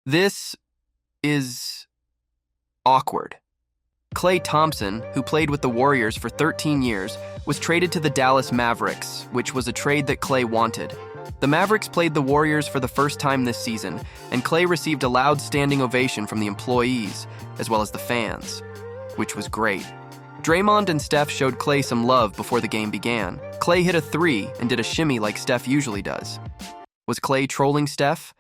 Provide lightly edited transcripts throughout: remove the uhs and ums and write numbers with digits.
This is awkward. Klay Thompson, who played with the Warriors for 13 years, was traded to the Dallas Mavericks, which was a trade that Klay wanted. The Mavericks played the Warriors for the first time this season, and Klay received a loud standing ovation from the employees, as well as the fans, which was great. Draymond and Steph showed Klay some love before the game began. Klay hit a three and did a shimmy like Steph usually does. Was Klay trolling Steph?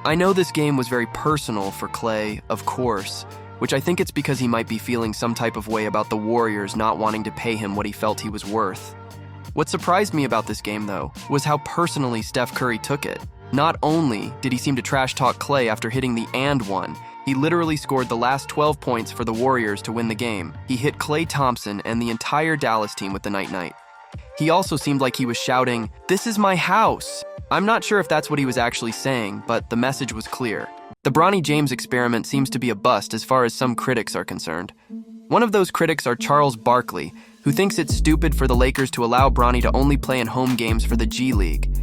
I know this game was very personal for Klay, of course, which I think it's because he might be feeling some type of way about the Warriors not wanting to pay him what he felt he was worth. What surprised me about this game, though, was how personally Steph Curry took it. Not only did he seem to trash talk Klay after hitting the and one, he literally scored the last 12 points for the Warriors to win the game. He hit Klay Thompson and the entire Dallas team with the night-night. He also seemed like he was shouting, "This is my house!" I'm not sure if that's what he was actually saying, but the message was clear. The Bronny James experiment seems to be a bust as far as some critics are concerned. One of those critics are Charles Barkley, who thinks it's stupid for the Lakers to allow Bronny to only play in home games for the G League.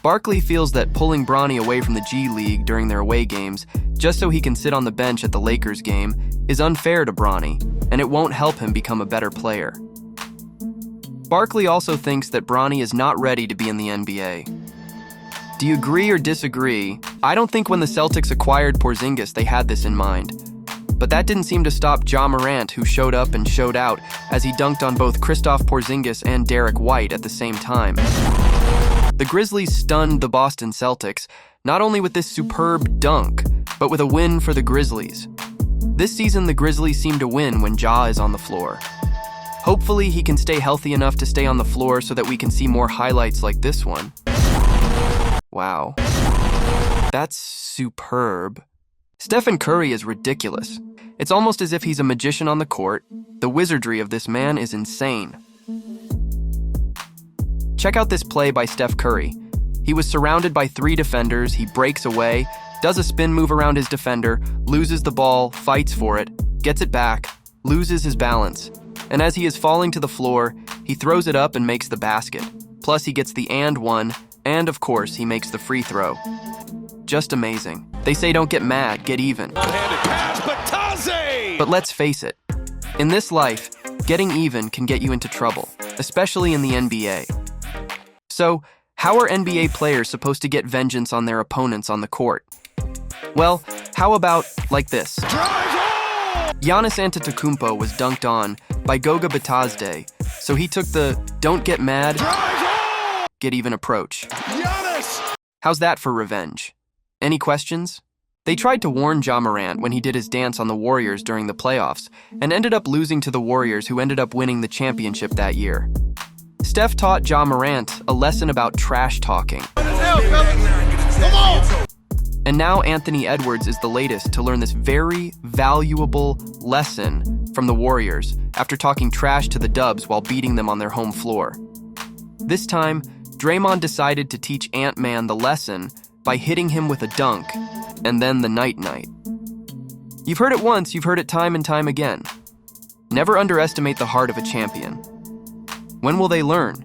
Barkley feels that pulling Bronny away from the G League during their away games, just so he can sit on the bench at the Lakers game, is unfair to Bronny, and it won't help him become a better player. Barkley also thinks that Bronny is not ready to be in the NBA. Do you agree or disagree? I don't think when the Celtics acquired Porzingis they had this in mind. But that didn't seem to stop Ja Morant, who showed up and showed out as he dunked on both Kristaps Porzingis and Derek White at the same time. The Grizzlies stunned the Boston Celtics, not only with this superb dunk, but with a win for the Grizzlies. This season, the Grizzlies seem to win when Ja is on the floor. Hopefully, he can stay healthy enough to stay on the floor so that we can see more highlights like this one. Wow. That's superb. Stephen Curry is ridiculous. It's almost as if he's a magician on the court. The wizardry of this man is insane. Check out this play by Steph Curry. He was surrounded by 3 defenders, he breaks away, does a spin move around his defender, loses the ball, fights for it, gets it back, loses his balance, and as he is falling to the floor, he throws it up and makes the basket. Plus he gets the and one, and of course he makes the free throw. Just amazing. They say don't get mad, get even. Pass, Betasday! But let's face it, in this life, getting even can get you into trouble, especially in the NBA. So, how are NBA players supposed to get vengeance on their opponents on the court? Well, how about like this? Giannis Antetokounmpo was dunked on by Goga Betasday, so he took the don't get mad, get even approach. Giannis! How's that for revenge? Any questions? They tried to warn Ja Morant when he did his dance on the Warriors during the playoffs, and ended up losing to the Warriors, who ended up winning the championship that year. Steph taught Ja Morant a lesson about trash talking. And now Anthony Edwards is the latest to learn this very valuable lesson from the Warriors after talking trash to the Dubs while beating them on their home floor. This time, Draymond decided to teach Ant-Man the lesson by hitting him with a dunk, and then the night-night. You've heard it once, you've heard it time and time again. Never underestimate the heart of a champion. When will they learn?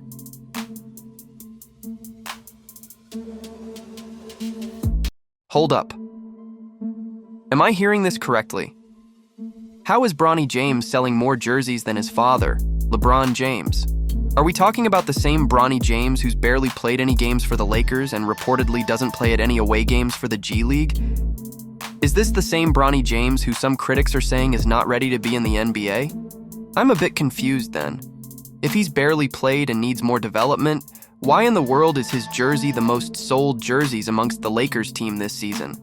Hold up. Am I hearing this correctly? How is Bronny James selling more jerseys than his father, LeBron James? Are we talking about the same Bronny James who's barely played any games for the Lakers and reportedly doesn't play at any away games for the G League? Is this the same Bronny James who some critics are saying is not ready to be in the NBA? I'm a bit confused then. If he's barely played and needs more development, why in the world is his jersey the most sold jerseys amongst the Lakers team this season?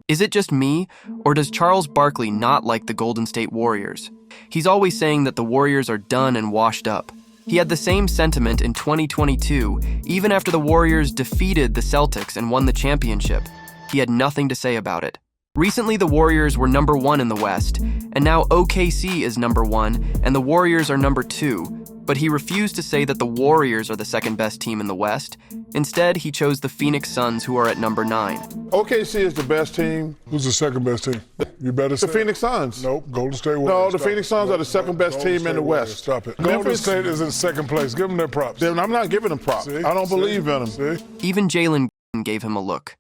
Is it just me, or does Charles Barkley not like the Golden State Warriors? He's always saying that the Warriors are done and washed up. He had the same sentiment in 2022, even after the Warriors defeated the Celtics and won the championship. He had nothing to say about it. Recently, the Warriors were number 1 in the West, and now OKC is number 1, and the Warriors are number 2, but he refused to say that the Warriors are the second best team in the West. Instead, he chose the Phoenix Suns, who are at number 9. OKC is the best team. Who's the second best team? You better say The Phoenix Suns. Nope, Golden State Warriors. No, the Stop Phoenix it. Suns are the Nope, second best Golden team in State the Warriors. West. Stop it. Golden Memphis- State is in second place. Give them their props. Then I'm not giving them props. See? I don't See? believe in them. See? Even Jalen gave him a look.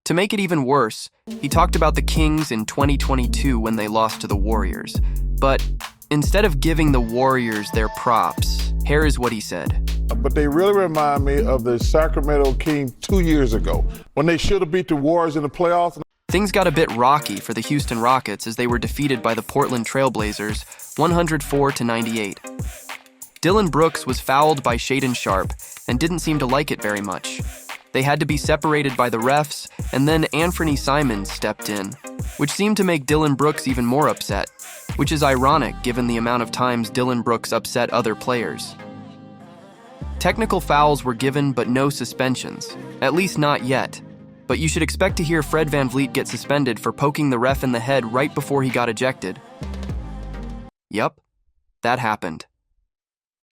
To make it even worse, he talked about the Kings in 2022 when they lost to the Warriors. But instead of giving the Warriors their props, here is what he said. But they really remind me of the Sacramento Kings 2 years ago when they should have beat the Warriors in the playoffs. Things got a bit rocky for the Houston Rockets as they were defeated by the Portland Trail Blazers 104-98. Dillon Brooks was fouled by Shaedon Sharpe and didn't seem to like it very much. They had to be separated by the refs, and then Anthony Simons stepped in, which seemed to make Dillon Brooks even more upset, which is ironic given the amount of times Dillon Brooks upset other players. Technical fouls were given but no suspensions, at least not yet, but you should expect to hear Fred VanVleet get suspended for poking the ref in the head right before he got ejected. Yep, that happened.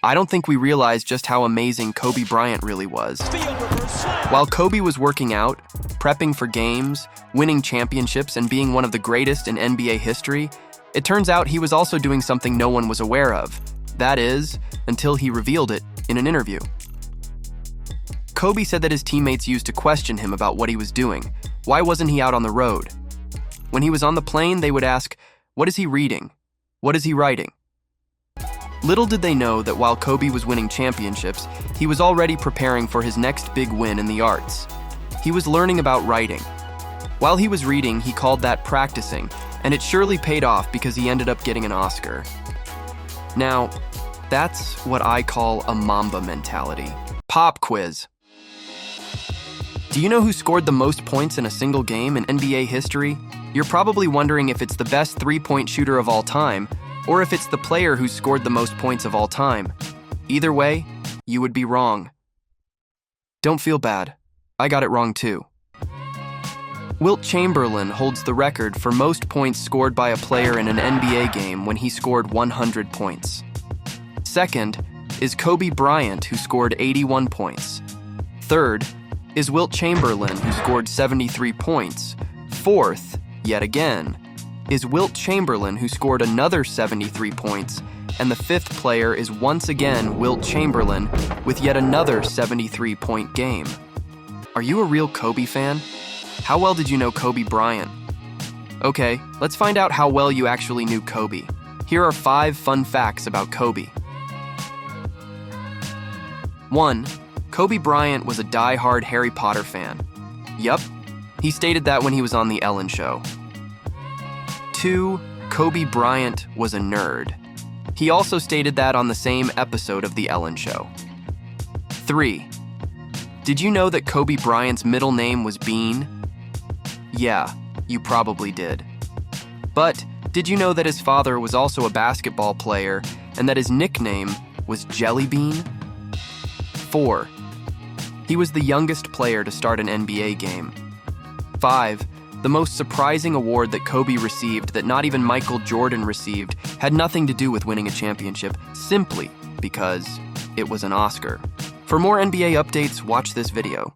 I don't think we realized just how amazing Kobe Bryant really was. While Kobe was working out, prepping for games, winning championships, and being one of the greatest in NBA history, it turns out he was also doing something no one was aware of. That is, until he revealed it in an interview. Kobe said that his teammates used to question him about what he was doing. Why wasn't he out on the road? When he was on the plane, they would ask, "What is he reading? What is he writing?" Little did they know that while Kobe was winning championships, he was already preparing for his next big win in the arts. He was learning about writing. While he was reading, he called that practicing, and it surely paid off because he ended up getting an Oscar. Now, that's what I call a Mamba mentality. Pop quiz. Do you know who scored the most points in a single game in NBA history? You're probably wondering if it's the best three-point shooter of all time, or if it's the player who scored the most points of all time. Either way, you would be wrong. Don't feel bad. I got it wrong too. Wilt Chamberlain holds the record for most points scored by a player in an NBA game when he scored 100 points. Second is Kobe Bryant, who scored 81 points. Third is Wilt Chamberlain, who scored 73 points. Fourth, yet again, is Wilt Chamberlain, who scored another 73 points, and the fifth player is once again Wilt Chamberlain with yet another 73-point game. Are you a real Kobe fan? How well did you know Kobe Bryant? Okay, let's find out how well you actually knew Kobe. Here are 5 fun facts about Kobe. 1. Kobe Bryant was a die-hard Harry Potter fan. Yup, he stated that when he was on The Ellen Show. 2. Kobe Bryant was a nerd. He also stated that on the same episode of The Ellen Show. 3. Did you know that Kobe Bryant's middle name was Bean? Yeah, you probably did. But did you know that his father was also a basketball player and that his nickname was Jelly Bean? 4. He was the youngest player to start an NBA game. 5. The most surprising award that Kobe received that not even Michael Jordan received had nothing to do with winning a championship, simply because it was an Oscar. For more NBA updates, watch this video.